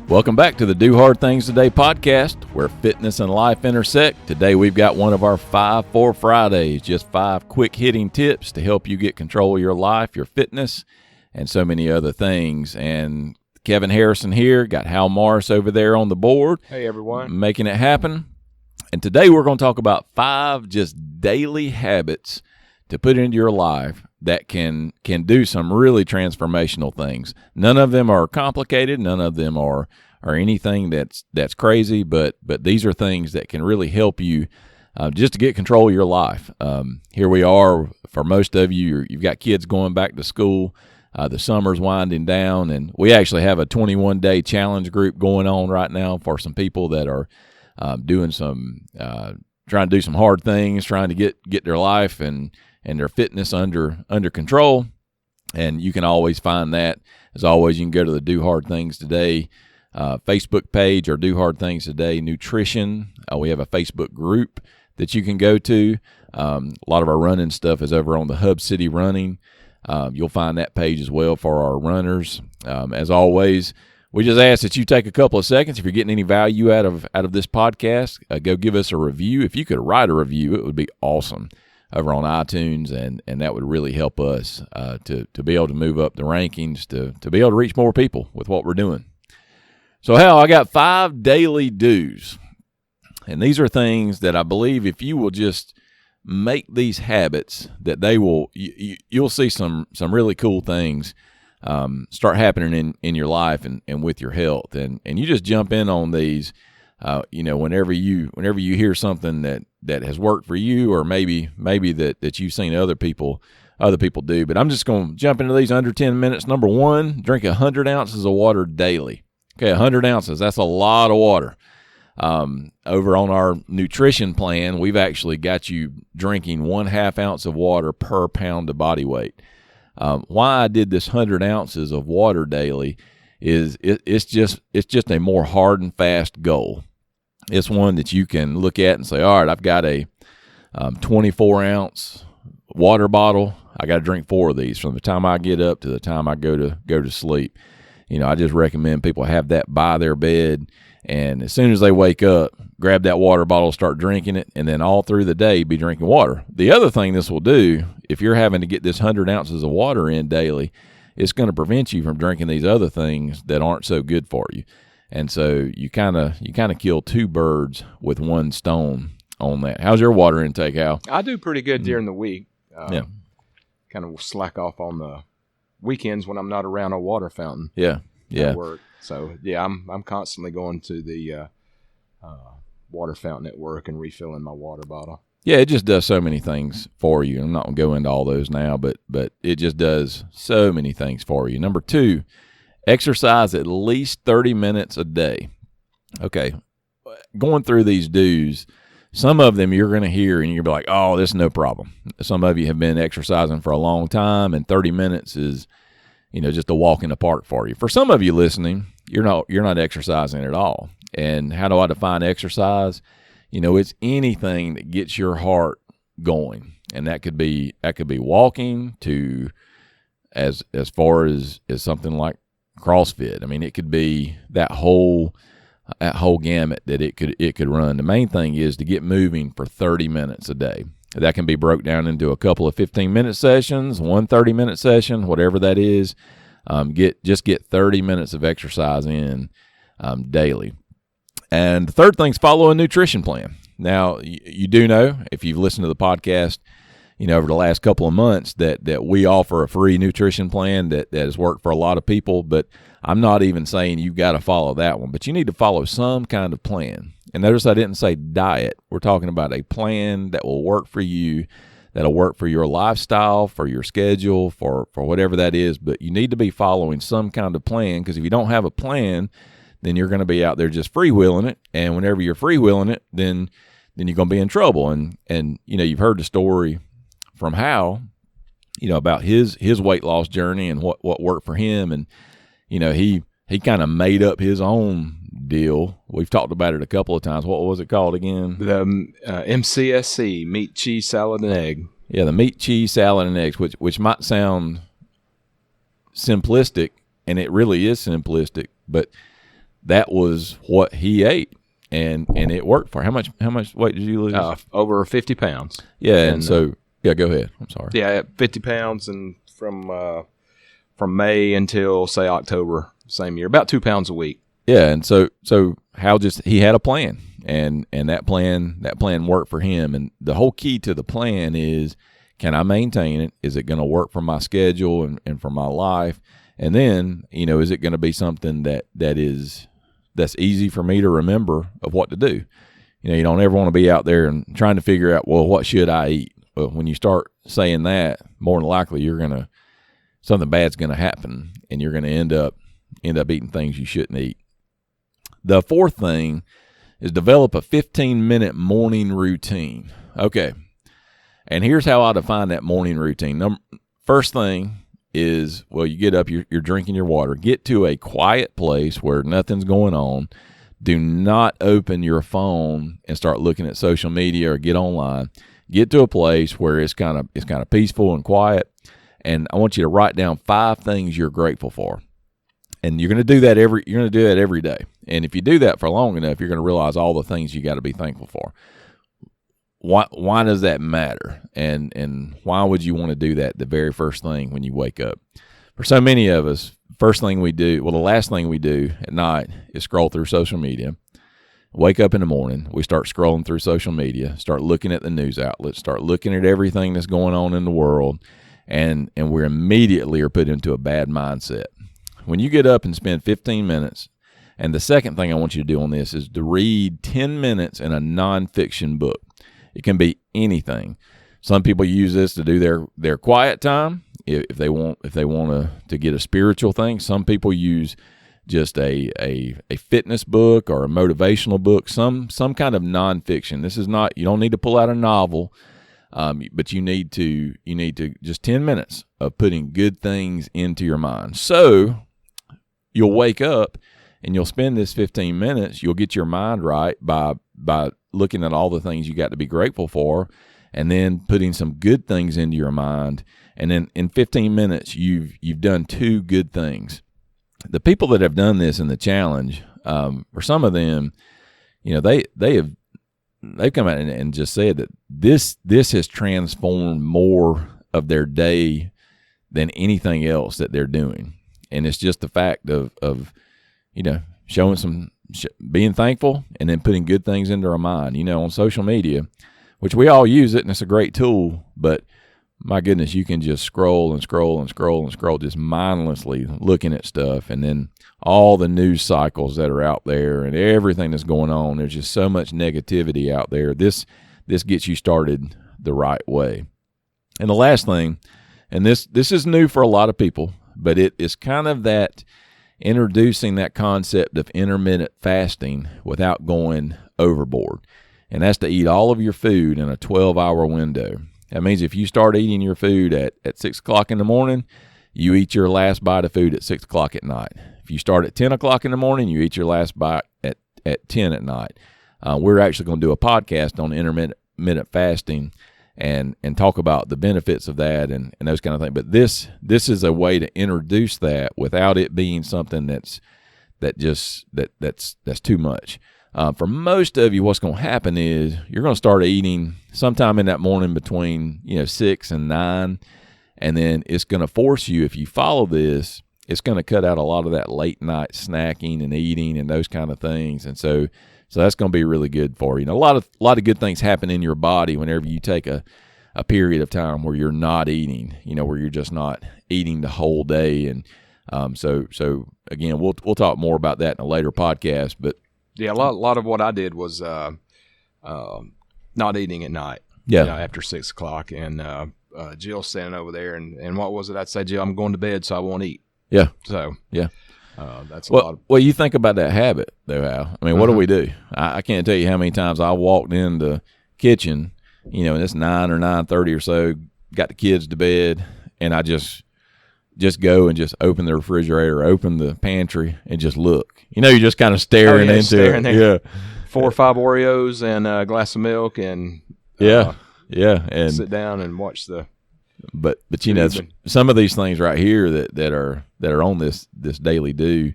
Welcome back to the Do Hard Things Today podcast, where fitness and life intersect. Today we've got one of our 5 for Fridays, just 5 quick hitting tips to help you get control of your life, your fitness, and so many other things. And Kevin Harrison here, got Hal Morris over there on the board. Hey, everyone. Making it happen. And today we're going to talk about 5 just daily habits to put into your life that can do some really transformational things. None of them are complicated. None of them are anything that's crazy, but these are things that can really help you just to get control of your life. Here we are, for most of you, you've got kids going back to school. The summer's winding down, and we actually have a 21-day challenge group going on right now for some people that are doing some trying to do some hard things, trying to get their life and their fitness under control. And you can always find that. As always, you can go to the Do Hard Things Today Facebook page, or Do Hard Things Today Nutrition. We have a Facebook group that you can go to. A lot of our running stuff is over on the Hub City Running. You'll find that page as well for our runners. As always, we just ask that you take a couple of seconds. If you're getting any value out of this podcast, go give us a review. If you could write a review, it would be awesome over on iTunes, and that would really help us to be able to move up the rankings, to be able to reach more people with what we're doing. So, Hal, I got 5 daily do's, and these are things that I believe if you will just make these habits, that they will you'll see some really cool things start happening in your life and with your health, and you just jump in on these. Whenever you hear something that has worked for you, or maybe that you've seen other people do. But I'm just going to jump into these under 10 minutes. Number 1, drink 100 ounces of water daily. Okay, 100 ounces. That's a lot of water. Over on our nutrition plan, we've actually got you drinking 1/2 ounce of water per pound of body weight. Why I did this 100 ounces of water daily is it's just a more hard and fast goal. It's one that you can look at and say, all right, I've got a 24-ounce water bottle. I got to drink 4 of these from the time I get up to the time I go to sleep. I just recommend people have that by their bed, and as soon as they wake up, grab that water bottle, start drinking it, and then all through the day be drinking water. The other thing this will do, if you're having to get this 100 ounces of water in daily, it's going to prevent you from drinking these other things that aren't so good for you. And so you kind of kill 2 birds with 1 stone on that. How's your water intake, Al? I do pretty good during the week. Yeah. Kind of slack off on the weekends when I'm not around a water fountain. Yeah. At work. So yeah, I'm constantly going to the water fountain at work and refilling my water bottle. Yeah, it just does so many things for you. I'm not going to go into all those now, but it just does so many things for you. Number 2, exercise at least 30 minutes a day. Okay, going through these do's, some of them you're going to hear and you're going to be like, oh, this is no problem. Some of you have been exercising for a long time, and 30 minutes is, just a walk in the park for you. For some of you listening, you're not exercising at all. And how do I define exercise? It's anything that gets your heart going, and that could be walking to as far as something like CrossFit. I mean, it could be that whole gamut that it could run. The main thing is to get moving for 30 minutes a day. That can be broke down into a couple of 15-minute sessions, 1 30-minute session, whatever that is. Get 30 minutes of exercise in daily. And the third thing is follow a nutrition plan. Now, you do know, if you've listened to the podcast, over the last couple of months, that we offer a free nutrition plan that has worked for a lot of people. But I'm not even saying you've got to follow that one, but you need to follow some kind of plan. And notice I didn't say diet. We're talking about a plan that will work for you, that'll work for your lifestyle, for your schedule, for whatever that is. But you need to be following some kind of plan, because if you don't have a plan, then you're going to be out there just freewheeling it. And whenever you're freewheeling it, then you're going to be in trouble. And you've heard the story from Hal, about his weight loss journey and what worked for him. And, he kind of made up his own deal. We've talked about it a couple of times. What was it called again? The MCSE, meat, cheese, salad, and egg. Yeah, the meat, cheese, salad, and eggs, which might sound simplistic, and it really is simplistic, but that was what he ate, and it worked for him. How much weight did you lose? Over 50 pounds. Yeah, and so yeah, go ahead. I'm sorry. Yeah, 50 pounds, and from May until say October same year, about 2 pounds a week. Yeah, and so Hal he had a plan, and that plan worked for him. And the whole key to the plan is, can I maintain it? Is it going to work for my schedule and for my life? And then, is it going to be something that's easy for me to remember of what to do? You don't ever want to be out there and trying to figure out, well, what should I eat? Well, when you start saying that, more than likely something bad's going to happen, and you're going to end up eating things you shouldn't eat. The fourth thing is develop a 15-minute morning routine. Okay, and here's how I define that morning routine. First thing is, well, you get up, you're drinking your water. Get to a quiet place where nothing's going on. Do not open your phone and start looking at social media or get online. Get to a place where it's kind of peaceful and quiet, and I want you to write down 5 things you're grateful for. And you're going to do that every day. And if you do that for long enough, you're going to realize all the things you got to be thankful for. Why does that matter? And why would you want to do that the very first thing when you wake up? For so many of us, the last thing we do at night is scroll through social media. Wake up in the morning, we start scrolling through social media, start looking at the news outlets, start looking at everything that's going on in the world, and we immediately are put into a bad mindset. When you get up and spend 15 minutes, and the second thing I want you to do on this is to read 10 minutes in a nonfiction book. It can be anything. Some people use this to do their quiet time if they want to get a spiritual thing. Some people use just a fitness book or a motivational book, some kind of nonfiction. This is not, you don't need to pull out a novel, but you need to just 10 minutes of putting good things into your mind. So you'll wake up and you'll spend this 15 minutes. You'll get your mind right by looking at all the things you got to be grateful for, and then putting some good things into your mind. And then in 15 minutes, you've done 2 good things. The people that have done this in the challenge, for some of them, they've come out and just said that this has transformed more of their day than anything else that they're doing. And it's just the fact of showing being thankful and then putting good things into our mind. On social media, which we all use it and it's a great tool, but my goodness, you can just scroll and scroll and scroll and scroll, just mindlessly looking at stuff. And then all the news cycles that are out there and everything that's going on, there's just so much negativity out there. This gets you started the right way. And the last thing, and this is new for a lot of people, but it is kind of that introducing that concept of intermittent fasting without going overboard. And that's to eat all of your food in a 12-hour window. That means if you start eating your food at 6 o'clock in the morning, you eat your last bite of food at 6 o'clock at night. If you start at 10 o'clock in the morning, you eat your last bite at 10 at night. We're actually going to do a podcast on intermittent fasting and talk about the benefits of that and those kind of things. But this is a way to introduce that without it being something that's too much. For most of you, what's going to happen is you're going to start eating sometime in that morning between 6 and 9, and then it's going to force you, if you follow this, it's going to cut out a lot of that late night snacking and eating and those kind of things. And so that's going to be really good for you. A lot of good things happen in your body whenever you take a period of time where you're not eating, where you're just not eating the whole day. And so again, we'll talk more about that in a later podcast. But yeah, a lot of what I did was not eating at night. Yeah, after 6 o'clock, and Jill's standing over there, and what was it? I'd say, Jill, I'm going to bed, so I won't eat. Yeah. So yeah. That's a lot. Well, you think about that habit, though, Al. I mean, what do we do? I can't tell you how many times I walked in the kitchen, and it's 9 or 9:30 or so, got the kids to bed, and I just go and just open the refrigerator, open the pantry, and just look. You're just kind of staring into it. There. Yeah. 4 or 5 Oreos and a glass of milk, and and sit down and watch the. But some of these things right here that are on this daily do,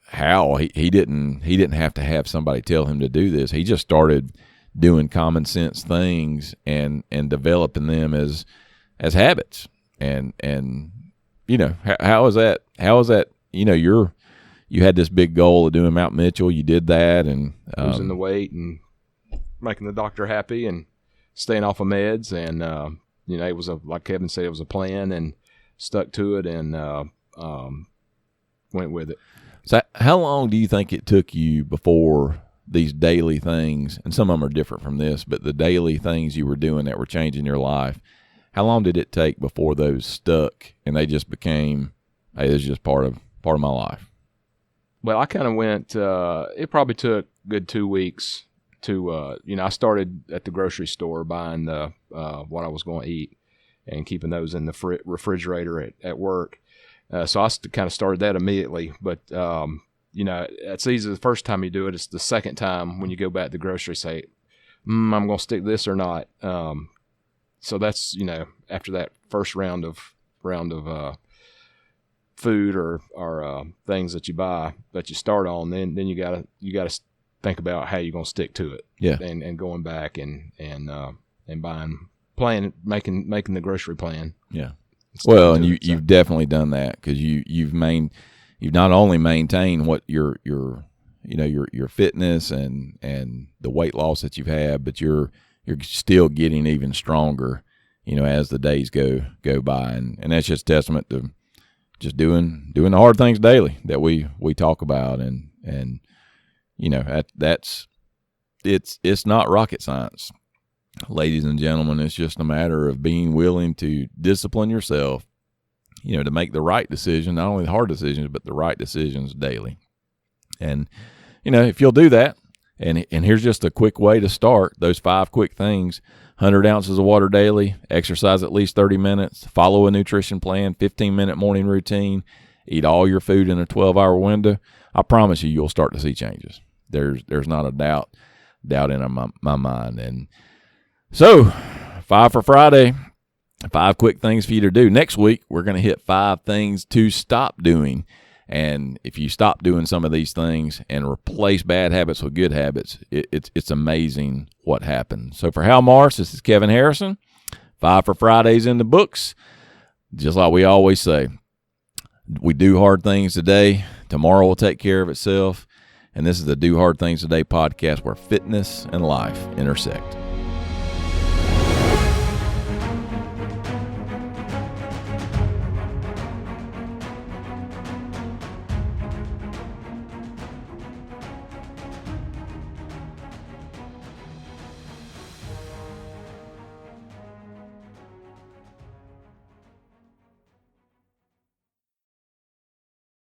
how he didn't have to have somebody tell him to do this. He just started doing common sense things and developing them as habits. And how is that you had this big goal of doing Mount Mitchell, you did that, and losing the weight and making the doctor happy and staying off of meds, and it was like Kevin said, it was a plan, and stuck to it, and went with it. So how long do you think it took you before these daily things, and some of them are different from this, but the daily things you were doing that were changing your life, how long did it take before those stuck and they just became, hey, this is just part of my life? Well, I kind of went, it probably took a good 2 weeks to, I started at the grocery store buying what I was going to eat and keeping those in the refrigerator at work. So I kind of started that immediately. But, it's easy the first time you do it. It's the second time when you go back to the grocery, say, I'm going to stick this or not. So that's, after that first round of food or things that you buy that you start on, then you gotta think about how you're gonna stick to it. Yeah. And going back and buying, making the grocery plan. Yeah. Well, and you've definitely done that, because you've not only maintained what your fitness and the weight loss that you've had, but you're still getting even stronger, as the days go by, and that's just testament to just doing the hard things daily that we talk about, and it's not rocket science, ladies and gentlemen. It's just a matter of being willing to discipline yourself, to make the right decision, not only the hard decisions, but the right decisions daily. And if you'll do that, and here's just a quick way to start those 5 quick things: 100 ounces of water daily, exercise at least 30 minutes, follow a nutrition plan, 15-minute morning routine, eat all your food in a 12-hour window. I promise you'll start to see changes. There's not a doubt in my mind. And so, 5 for Friday, 5 quick things for you to do. Next week, we're going to hit 5 things to stop doing. And if you stop doing some of these things and replace bad habits with good habits, it's amazing what happens. So for Hal Morris, this is Kevin Harrison. 5 for Fridays in the books. Just like we always say, we do hard things today. Tomorrow will take care of itself. And this is the Do Hard Things Today podcast, where fitness and life intersect.